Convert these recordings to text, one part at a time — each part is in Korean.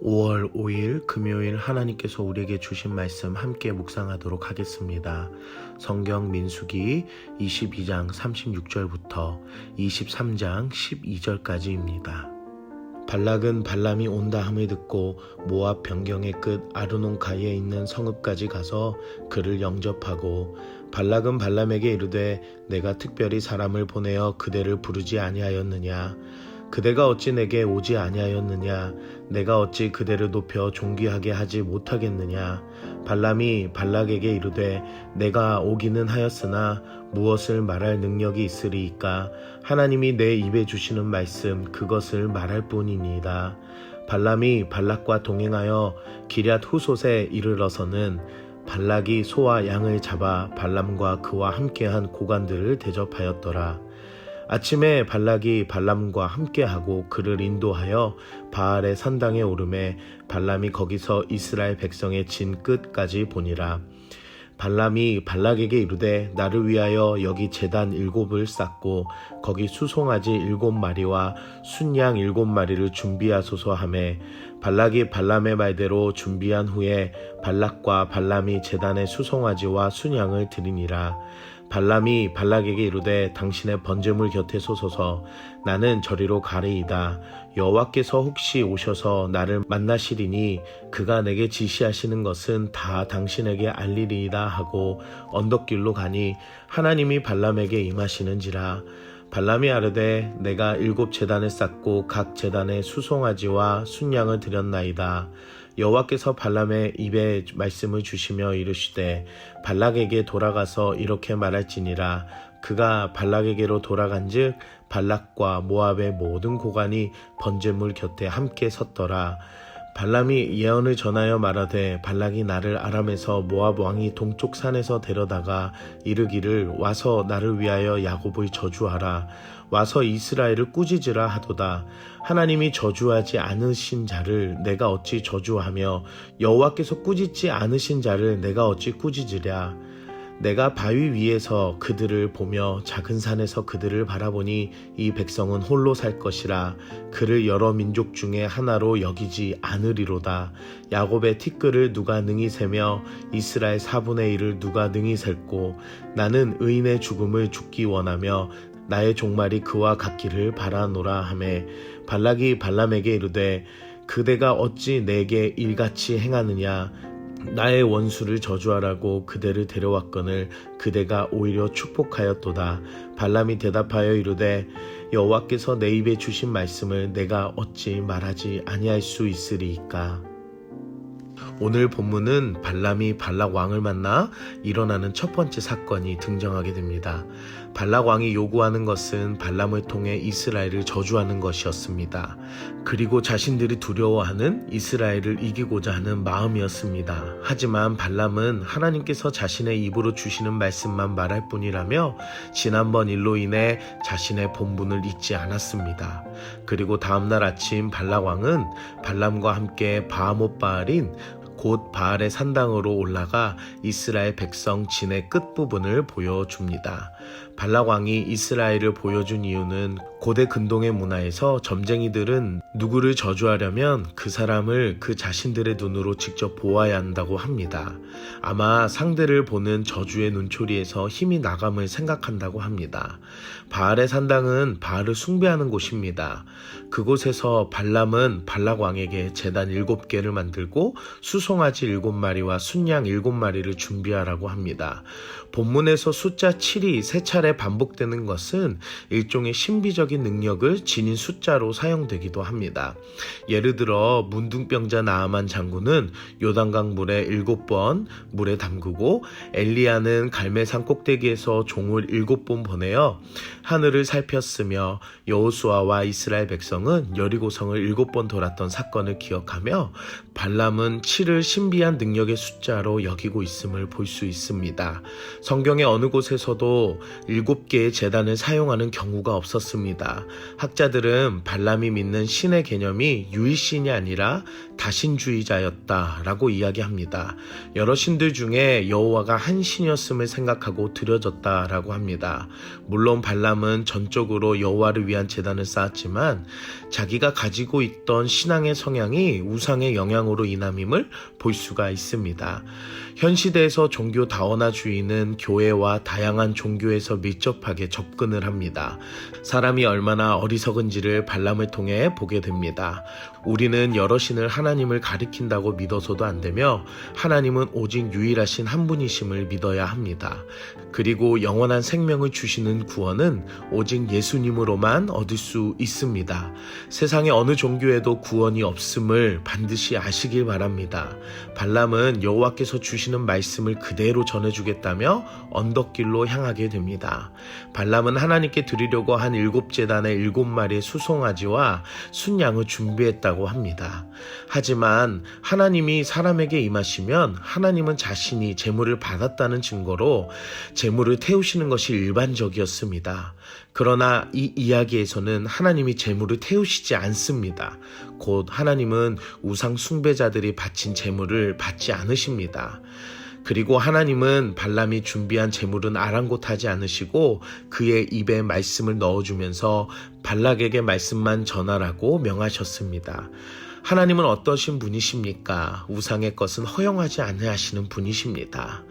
5월 5일 금요일 하나님께서 우리에게 주신 말씀 함께 묵상하도록 하겠습니다. 성경 민수기 22장 36절부터 23장 12절까지입니다. 발락은 발람이 온다 함을 듣고 모압 변경의 끝 아르논가에 있는 성읍까지 가서 그를 영접하고 발락은 발람에게 이르되 내가 특별히 사람을 보내어 그대를 부르지 아니하였느냐. 그대가 어찌 내게 오지 아니하였느냐. 내가 어찌 그대를 높여 존귀하게 하지 못하겠느냐. 발람이 발락에게 이르되 내가 오기는 하였으나 무엇을 말할 능력이 있으리이까. 하나님이 내 입에 주시는 말씀 그것을 말할 뿐이니이다. 발람이 발락과 동행하여 기럇 후솥에 이르러서는 발락이 소와 양을 잡아 발람과 그와 함께한 고관들을 대접하였더라. 아침에 발락이 발람과 함께하고 그를 인도하여 바알의 산당에 오르매 발람이 거기서 이스라엘 백성의 진 끝까지 보니라. 발람이 발락에게 이르되 나를 위하여 여기 제단 7을 쌓고 거기 수송아지 7마리와 순양 7마리를 준비하소서 하매 발락이 발람의 말대로 준비한 후에 발락과 발람이 제단에 수송아지와 순양을 드리니라. 발람이 발락에게 이르되 당신의 번제물 곁에 서소서. 나는 저리로 가리이다. 여호와께서 혹시 오셔서 나를 만나시리니 그가 내게 지시하시는 것은 다 당신에게 알리리이다 하고 언덕길로 가니 하나님이 발람에게 임하시는지라. 발람이 아뢰되 내가 7 제단을 쌓고 각 제단에 수송아지와 순양을 드렸나이다. 여호와께서 발람의 입에 말씀을 주시며 이르시되 발락에게 돌아가서 이렇게 말할지니라. 그가 발락에게로 돌아간즉 발락과 모압의 모든 고관이 번제물 곁에 함께 섰더라. 발람이 예언을 전하여 말하되 발락이 나를 아람에서 모압 왕이 동쪽 산에서 데려다가 이르기를 와서 나를 위하여 야곱을 저주하라. 와서 이스라엘을 꾸짖으라 하도다. 하나님이 저주하지 않으신 자를 내가 어찌 저주하며 여호와께서 꾸짖지 않으신 자를 내가 어찌 꾸짖으랴. 내가 바위 위에서 그들을 보며 작은 산에서 그들을 바라보니 이 백성은 홀로 살 것이라. 그를 여러 민족 중에 하나로 여기지 않으리로다. 야곱의 티끌을 누가 능히 세며 이스라엘 4분의 1을 누가 능히 셀고. 나는 의인의 죽음을 죽기 원하며 나의 종말이 그와 같기를 바라노라 하매 발락이 발람에게 이르되 그대가 어찌 내게 일같이 행하느냐. 나의 원수를 저주하라고 그대를 데려왔거늘 그대가 오히려 축복하였도다. 발람이 대답하여 이르되 여호와께서 내 입에 주신 말씀을 내가 어찌 말하지 아니할 수 있으리이까. 오늘 본문은 발람이 발락 왕을 만나 일어나는 첫 번째 사건이 등장하게 됩니다. 발락 왕이 요구하는 것은 발람을 통해 이스라엘을 저주하는 것이었습니다. 그리고 자신들이 두려워하는 이스라엘을 이기고자 하는 마음이었습니다. 하지만 발람은 하나님께서 자신의 입으로 주시는 말씀만 말할 뿐이라며 지난번 일로 인해 자신의 본분을 잊지 않았습니다. 그리고 다음날 아침 발락 왕은 발람과 함께 바하못 바알인 곧 바알의 산당으로 올라가 이스라엘 백성 진의 끝부분을 보여줍니다. 발락 왕이 이스라엘을 보여준 이유는 고대 근동의 문화에서 점쟁이들은 누구를 저주하려면 그 사람을 그 자신들의 눈으로 직접 보아야 한다고 합니다. 아마 상대를 보는 저주의 눈초리에서 힘이 나감을 생각한다고 합니다. 바알의 산당은 바알을 숭배하는 곳입니다. 그곳에서 발람은 발락 왕에게 제단 7개를 만들고 수송아지 7마리와 순양 7마리를 준비하라고 합니다. 본문에서 숫자 7이 3차례 반복되는 것은 일종의 신비적인 능력을 지닌 숫자로 사용되기도 합니다. 예를 들어 문둥병자 나아만 장군은 요단강 물에 7번 물에 담그고 엘리야는 갈멜산 꼭대기에서 종을 7번 보내어 하늘을 살폈으며 여호수아와 이스라엘 백성은 여리고성을 7번 돌았던 사건을 기억하며 발람은 7을 신비한 능력의 숫자로 여기고 있음을 볼 수 있습니다. 성경의 어느 곳에서도 7개의 제단을 사용하는 경우가 없었습니다. 학자들은 발람이 믿는 신의 개념이 유일신이 아니라 다신주의자였다라고 이야기합니다. 여러 신들 중에 여호와가 한 신이었음을 생각하고 드려졌다라고 합니다. 물론 발람은 전적으로 여호와를 위한 제단을 쌓았지만 자기가 가지고 있던 신앙의 성향이 우상의 영향으로 인함임을 볼 수가 있습니다. 현 시대에서 종교 다원화주의는 교회와 다양한 종교에서 밀접하게 접근을 합니다. 사람이 얼마나 어리석은지를 발람을 통해 보게 됩니다. 우리는 여러 신을 하나님을 가리킨다고 믿어서도 안 되며 하나님은 오직 유일하신 한 분이심을 믿어야 합니다. 그리고 영원한 생명을 주시는 구원은 오직 예수님으로만 얻을 수 있습니다. 세상에 어느 종교에도 구원이 없음을 반드시 아시길 바랍니다. 발람은 여호와께서 주시는 말씀을 그대로 전해주겠다며 언덕길로 향하게 됩니다. 발람은 하나님께 드리려고 한 7제단의 7마리의 수송아지와 순양을 준비했다고 합니다. 하지만 하나님이 사람에게 임하시면 하나님은 자신이 제물을 받았다는 증거로 제물을 태우시는 것이 일반적이었습니다. 그러나 이 이야기에서는 하나님이 제물을 태우시지 않습니다. 곧 하나님은 우상 숭배자들이 바친 제물을 받지 않으십니다. 그리고 하나님은 발람이 준비한 제물은 아랑곳하지 않으시고 그의 입에 말씀을 넣어주면서 발락에게 말씀만 전하라고 명하셨습니다. 하나님은 어떠신 분이십니까? 우상의 것은 허용하지 아니하시는 분이십니다.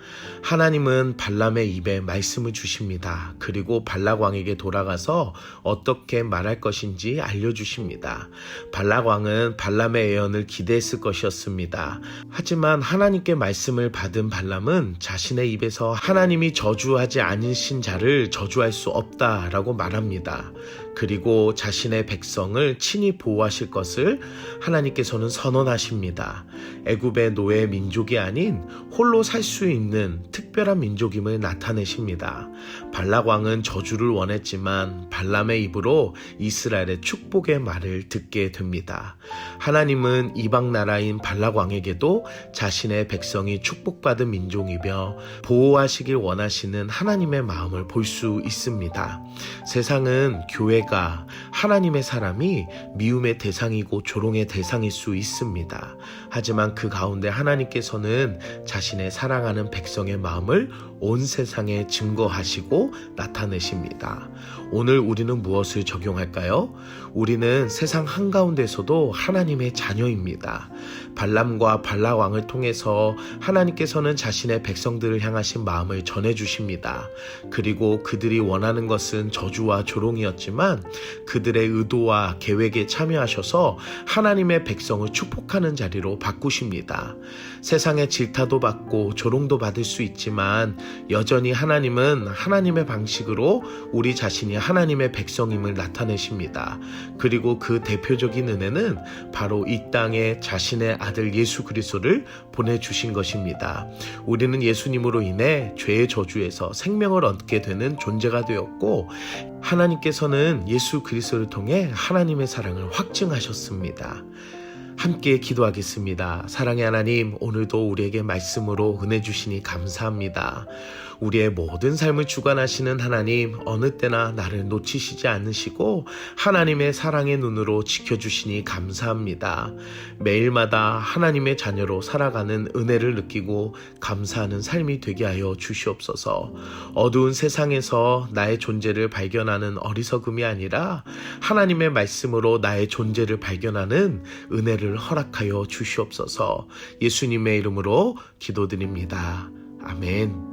하나님은 발람의 입에 말씀을 주십니다. 그리고 발락 왕에게 돌아가서 어떻게 말할 것인지 알려주십니다. 발락 왕은 발람의 예언을 기대했을 것이었습니다. 하지만 하나님께 말씀을 받은 발람은 자신의 입에서 하나님이 저주하지 않으신 자를 저주할 수 없다라고 말합니다. 그리고 자신의 백성을 친히 보호하실 것을 하나님께서는 선언하십니다. 애굽의 노예 민족이 아닌 홀로 살 수 있는 특별한 민족임을 나타내십니다. 발락 왕은 저주를 원했지만 발람의 입으로 이스라엘의 축복의 말을 듣게 됩니다. 하나님은 이방 나라인 발락 왕에게도 자신의 백성이 축복받은 민족이며 보호하시길 원하시는 하나님의 마음을 볼 수 있습니다. 세상은 교회가 하나님의 사람이 미움의 대상이고 조롱의 대상일 수 있습니다. 하지만 그 가운데 하나님께서는 자신의 사랑하는 백성의 마음을 온 세상에 증거하시고 나타내십니다. 오늘 우리는 무엇을 적용할까요? 우리는 세상 한가운데서도 하나님의 자녀입니다. 발람과 발락 왕을 통해서 하나님께서는 자신의 백성들을 향하신 마음을 전해주십니다. 그리고 그들이 원하는 것은 저주와 조롱이었지만 그들의 의도와 계획에 참여하셔서 하나님의 백성을 축복하는 자리로 바꾸십니다. 세상의 질타도 받고 조롱도 받을 수 있지만 여전히 하나님은 하나님의 방식으로 우리 자신이 하나님의 백성임을 나타내십니다. 그리고 그 대표적인 은혜는 바로 이 땅에 자신의 아들 예수 그리스도를 보내주신 것입니다. 우리는 예수님으로 인해 죄의 저주에서 생명을 얻게 되는 존재가 되었고 하나님께서는 예수 그리스도를 통해 하나님의 사랑을 확증하셨습니다. 함께 기도하겠습니다. 사랑의 하나님, 오늘도 우리에게 말씀으로 은혜 주시니 감사합니다. 우리의 모든 삶을 주관하시는 하나님, 어느 때나 나를 놓치시지 않으시고 하나님의 사랑의 눈으로 지켜주시니 감사합니다. 매일마다 하나님의 자녀로 살아가는 은혜를 느끼고 감사하는 삶이 되게 하여 주시옵소서. 어두운 세상에서 나의 존재를 발견하는 어리석음이 아니라 하나님의 말씀으로 나의 존재를 발견하는 은혜를 허락하여 주시옵소서. 예수님의 이름으로 기도드립니다. 아멘.